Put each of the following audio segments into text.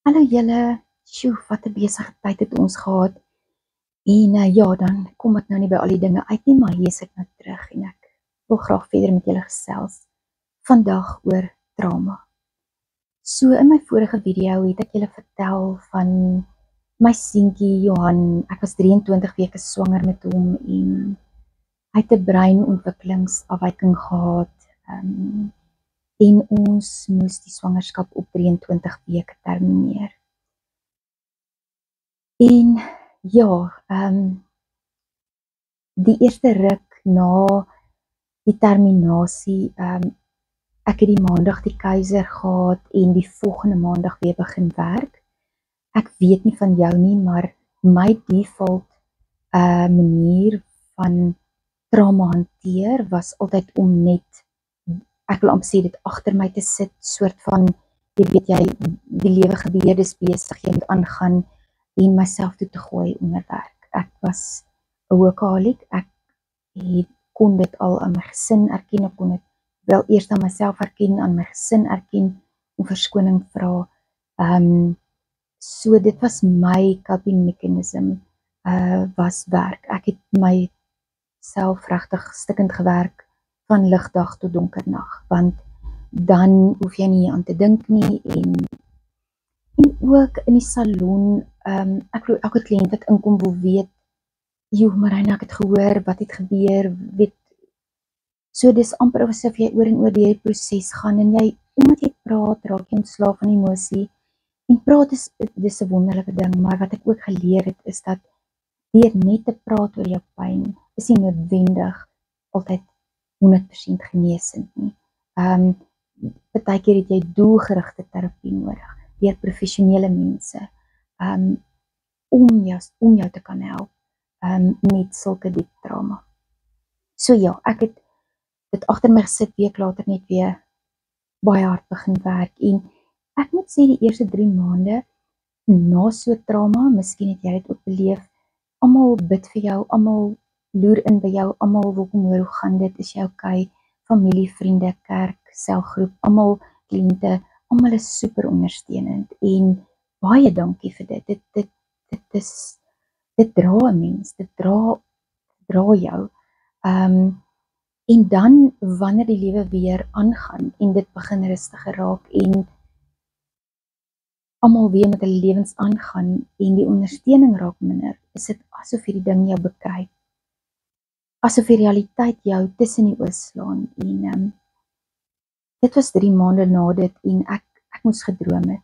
Hallo julle, sjoe, wat 'n besige tyd het ons gehad. En ja, dan kom ek nou nie by al die dinge uit nie, maar hier is ek nou terug en ek wil graag verder met julle gesels. Vandag oor trauma. So in my vorige video het ek julle vertel van my seentjie Johan. Ek was 23 weke swanger met hom en hy het 'n breinontwikkelingsafwyking gehad. En ons moes die swangerskap op 23 weke termineer. En ja, die eerste ruk na die terminasie, ek het die maandag die keiser gehad en die volgende maandag weer begin werk. Ek weet nie van jou nie, maar my default manier van trauma hanteer was altyd om net, ek wil amper sê dit agter my te sit, soort van, jy weet jy, die lewe gebeur, dis besig, jy moet aangaan en myself toe te gooi onder werk. Ek was 'n workaholic, ek kon dit al aan my gesin erken, ek kon dit wel eers aan myself erken, aan my gesin erken, en verskoning vra. So dit was my coping mechanism, was werk. Ek het myself regtig stikkend gewerk van ligdag tot donker nag, want dan hoef jy nie aan te dink nie, en ook in die salon, ek glo elke kliënt wat inkom wil weet, joh, Marina, ek het gehoor, wat het gebeur, weet, so dis amper asof jy oor en oor die proses gaan, en jy, omdat jy praat, raak jy ontslaaf van emosie, en praat dis 'n wonderlike ding, maar wat ek ook geleer het, is dat deur net te praat oor jou pyn, is nie noodwendig altyd 100% genesend nie. Partykeer het jy doelgerigte terapie nodig, deur professionele mense, om jou te kan help, met sulke diep trauma. So ja, ek het dit agter my gesit, week later net weer baie hard begin werk, en ek moet sê die eerste 3 maande na so trauma, miskien het jy dit ook beleef, almal bid vir jou, almal loer in by jou, almal wil kom hoor, hoe gaan dit, is jy okay, familie, vriende, kerk, selgroep, almal kliënte, almal is super ondersteunend, en baie dankie vir dit, dit dra 'n mens, dit dra jou, en dan, wanneer die lewe weer aangaan, en dit begin rustiger raak, en almal weer met hulle lewens aangaan, en die ondersteuning raak minder, is dit asof hierdie ding jou bekruip, asof die realiteit jou tussen die oë slaan, en dit was 3 maande na dit, en ek moes gedroom het,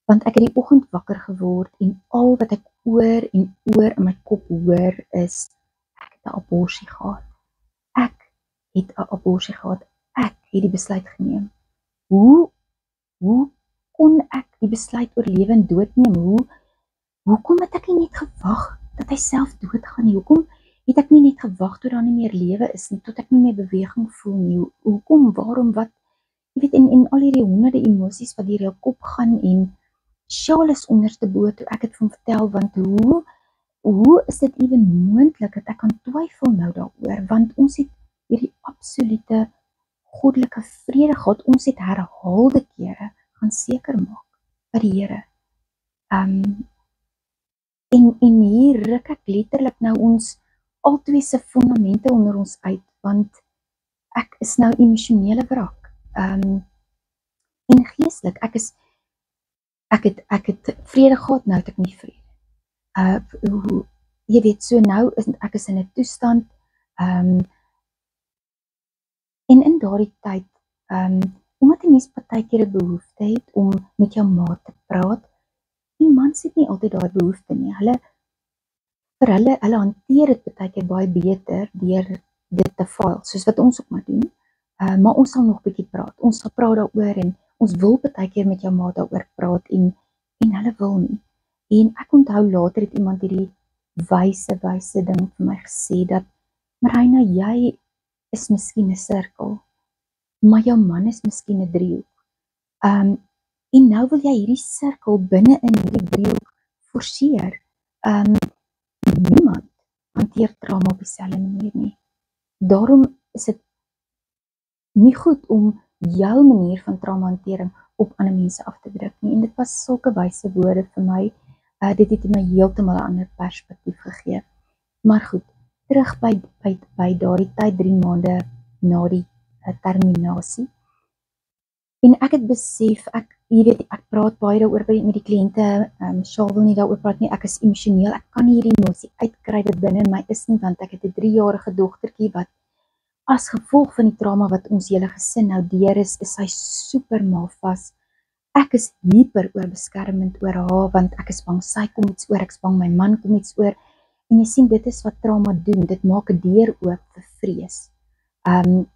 want ek het die oggend wakker geword, en al wat ek oor en oor in my kop hoor is, ek het 'n aborsie gehad, ek het 'n aborsie gehad, ek het die besluit geneem. Hoe kon ek die besluit oor lewe en dood neem? Hoekom het ek nie net gewag dat hy self doodgaan nie? Hoekom het ek nie net gewag tot daar nie meer lewe is nie, tot ek nie meer beweging voel nie? Hoekom, waarom, wat? Jy weet, en al hierdie honderde emosies wat deur jou kop gaan, en Sjaal is onderste bo toe ek het van vertel, want hoe is dit ewen moontlik dat ek kan twyfel nou daaroor, want ons het hierdie absolute goddelike vrede gehad, ons het herhaalde kere gaan seker maak by die Here. En hier ruk ek letterlik nou ons albei se fondamente onder ons uit, want ek is nou emosionele wrak, en geestelik, ek het vrede gehad, nou het ek nie vrede. Jy weet, so nou ek is in 'n toestand, en in daardie tyd, omdat die mens partykeer 'n behoefte het om met jou maat te praat, die mans het nie altyd daai behoefte nie, hulle hanteer dit partykeer baie beter deur dit te file, soos wat ons ook maar doen, maar ons sal nog bietjie praat, ons sal praat daaroor, en ons wil partykeer met jou maat daaroor praat, en hulle wil nie. En ek onthou later het iemand hierdie wyse ding vir my gesê, dat Marina, jy is miskien 'n sirkel, maar jou man is miskien 'n driehoek. En nou wil jy hierdie sirkel binne in hierdie driehoek forceer. Niemand hanteer trauma op dieselfde manier nie. Daarom is dit nie goed om jou manier van trauma hantering op ander mense af te dring. nie, en dit was sulke wyse woorde vir my, dit het my heeltemal 'n ander perspektief gegee. Maar goed, terug by daardie tyd, 3 maande na die terminasie, en ek het besef, jy weet, ek praat baie daaroor met die kliënte, Shaal wil nie daaroor praat nie, ek is emosioneel, ek kan nie hierdie emosie uitkry wat binne in my is nie, want ek het 'n 3-jarige dogtertjie wat as gevolg van die trauma wat ons hele gesin nou deur is sy super malvas. Ek is hyper oorbeskermend oor haar, want ek is bang sy kom iets oor, ek is bang my man kom iets oor, en jy sien, dit is wat trauma doen, dit maak 'n deur oop vir vrees. En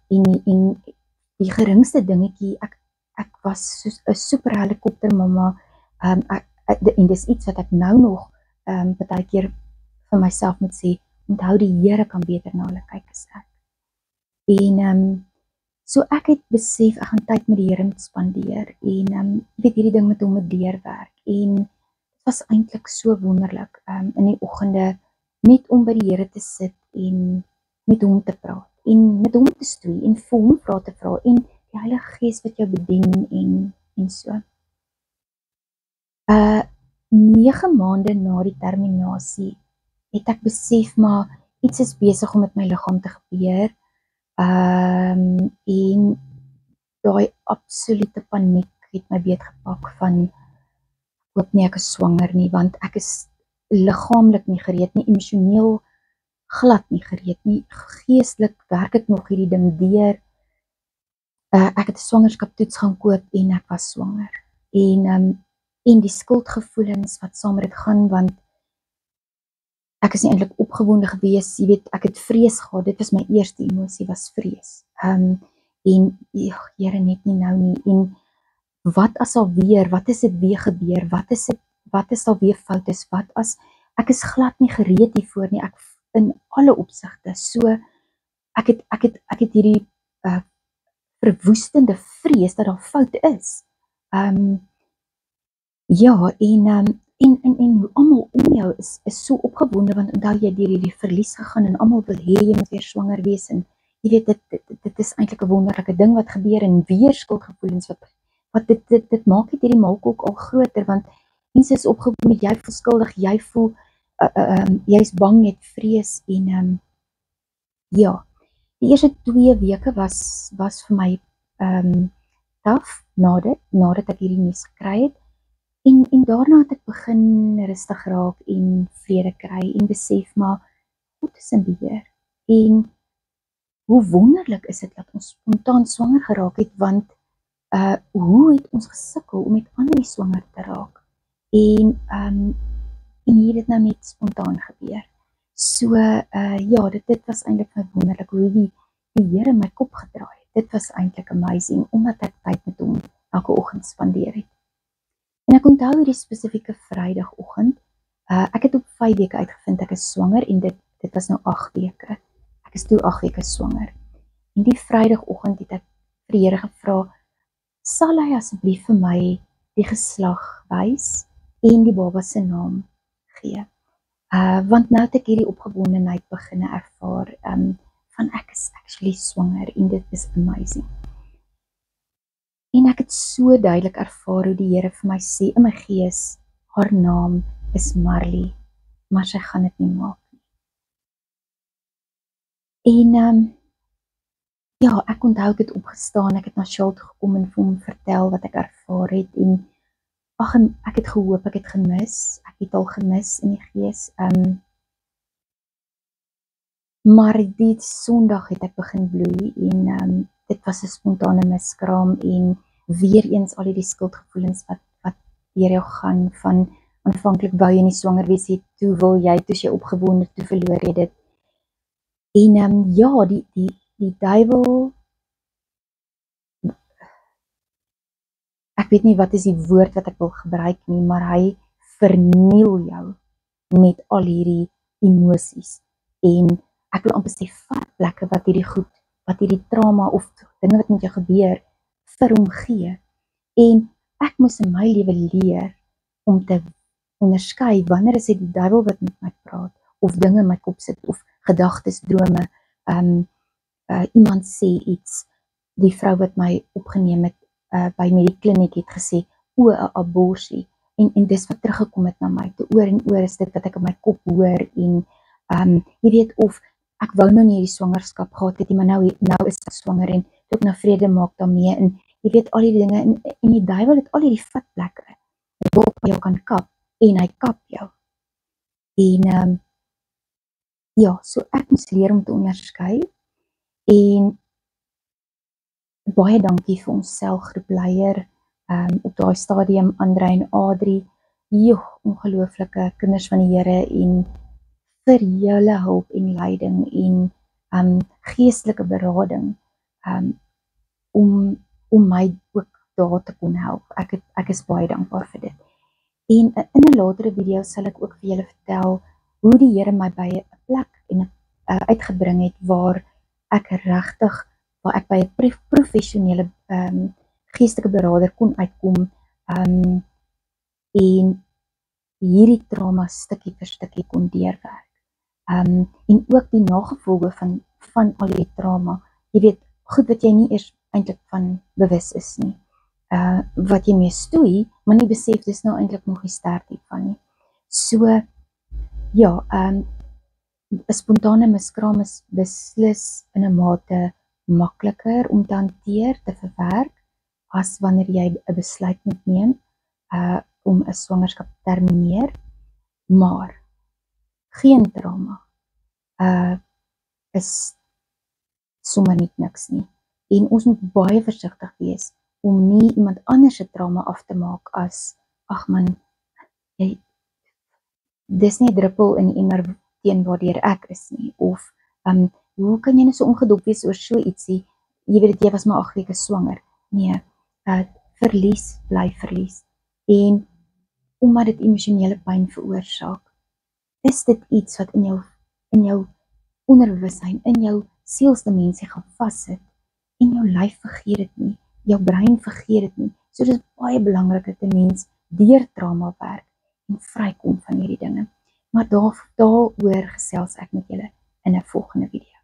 die geringste dingetjie, ek was soos 'n super helikoptermamma, en dis iets wat ek nou nog baie keer vir myself moet sê, onthou die Here kan beter na hulle kyk as ek. En so ek het besef, ek gaan tyd met die Here moet spandeer, en jy weet, hierdie ding met hom moet deurwerk, en dit was eintlik so wonderlik, in die oggende, net om by die Here te sit, en met hom te praat, en met hom te stoei, en vir hom vrae te vra, en die Heilige Gees wat jou bedien, en so. 9 maande na die terminasie, het ek besef, maar iets is besig om met my liggaam te gebeur, en daai absolute paniek het my beetgepak van, hoop nie ek is swanger nie, want ek is liggaamlik nie gereed nie, emosioneel glad nie gereed nie, geestelik werk ek nog hierdie ding deur. Ek het 'n swangerskaptoets gaan koop en ek was swanger. En die skuldgevoelens wat saam met dit gaan, want ek is nie eintlik opgewonde gewees, jy weet, ek het vrees gehad, dit was my eerste emosie, was vrees. En Here, net nie nou nie, en wat as alweer, wat is dit weer gebeur, wat is daar weer fout is, wat as, ek is glad nie gereed hiervoor nie, ek in alle opsigte, so, ek het hierdie verwoestende vrees dat daar fout is. Ja, en almal om jou is so opgewonde, want onthou jy deur hierdie verlies gegaan, en almal wil hê jy moet weer swanger wees, en jy weet, dit is eintlik 'n wonderlike ding wat gebeur, en weer skuldgevoelens, wat dit maak net hierdie maalkolk al groter, want mense is opgewonde, jy voel skuldig, jy voel, jy is bang, jy het vrees, en ja, die eerste 2 weke was vir my taaf, nadat ek hierdie nuus gekry het, en daarna het ek begin rustig raak, en vrede kry, en besef, maar God is in beheer, en hoe wonderlik is dit dat ons spontaan swanger geraak het, want hoe het ons gesukkel om met ander swanger te raak, en hier het dit nou net spontaan gebeur. So, ja, dit was eintlik my wonderlik, hoe die Here my kop gedraai het. Dit was eintlik amazing, omdat ek tyd met hom elke oggend spandeer het. En ek onthou hierdie spesifieke Vrydagoggend, ek het op 5 weke uitgevind ek is swanger, en dit was nou 8 weke. Ek is toe 8 weke swanger. En die Vrydagoggend het ek vir die Here gevra, sal hy asseblief vir my die geslag wys, en die baba se naam gee. Want nou het ek hierdie opgewondenheid begin ervaar, van ek is actually swanger, en dit is amazing. En ek het so duidelik ervaar hoe die Here vir my sê in my gees, haar naam is Marley, maar sy gaan dit nie maak nie. En ja, ek onthou ek het opgestaan, ek het na Shaal toe gekom en vir hom vertel wat ek ervaar het, en ek het gehoop, ek het gemis, ek het al gemis in die gees, maar die Sondag het ek begin bloei, en dit was 'n spontane miskraam, en weer eens al die skuldgevoelens wat deur jou gaan, van aanvanklik wou jy nie swanger wees, toe wil jy, toe jy opgewonde, toe verloor jy dit. En ja, die duiwel, ek weet nie wat is die woord wat ek wil gebruik nie, maar hy verniel jou met al hierdie emosies, en ek wil amper sê plekke wat hierdie trauma of dinge wat met jou gebeur, vir hom gee. En ek moes in my lewe leer om te onderskei wanneer is dit die duiwel wat met my praat, of dinge in my kop sit, of gedagtes, drome, iemand sê iets, die vrou wat my opgeneem het by Medikliniek het gesê, o, 'n aborsie. En dis wat teruggekom het na my. Toe oor en oor is dit wat ek in my kop hoor en jy weet of ek wou nou nie hierdie swangerskap gehad het nie, maar nou is ek swanger en toe ek nou vrede maak daarmee en jy weet al die dinge en die duiwel het al hierdie vatplekke waarop jy kan kap en hy kap jou. En ja, so ek moes leer om te onderskei en baie dankie vir ons selgroepleier op daai stadium, Andre en Adrie, ongelooflike kinders van die Here en vir julle hulp en leiding en geestelike berading om my ook daar te kon help. Ek is baie dankbaar vir dit. En in 'n latere video sal ek ook vir julle vertel hoe die Here my by 'n plek uitgebring het waar ek by 'n professionele geestelike beraader kon uitkom en hierdie trauma stukkie vir stukkie kon deurwerk. En ook die nagevolge van al die trauma. Jy weet, goed wat jy nie eers eintlik van bewus is nie. Wat jy mee stoei, maar nie besef dis nou eintlik nog die sterkte van nie. So, ja, 'n spontane miskraam is beslis in 'n mate makliker om te hanteer, te verwerk, as wanneer jy 'n besluit moet neem om 'n swangerskap te termineer, maar geen trauma is sommer nie niks nie. En ons moet baie versigtig wees om nie iemand anders se trauma af te maak as, ag man, dis nie 'n druppel in die emmer teen waardeur ek is nie, of hoe kan jy nou so ongedop wees oor so ietsie, jy weet jy was maar 8 weke swanger. Nee, verlies bly verlies. En omdat dit emosionele pyn veroorsaak, is dit iets wat in jou onderbewussyn, in jou sielsdimensie gaan vassit, en jou lyf vergeet dit nie, jou brein vergeet dit nie. So dit is baie belangrik dat 'n mens deur trauma werk en vrykom van hierdie dinge. Maar daaroor gesels ek met julle in 'n volgende video.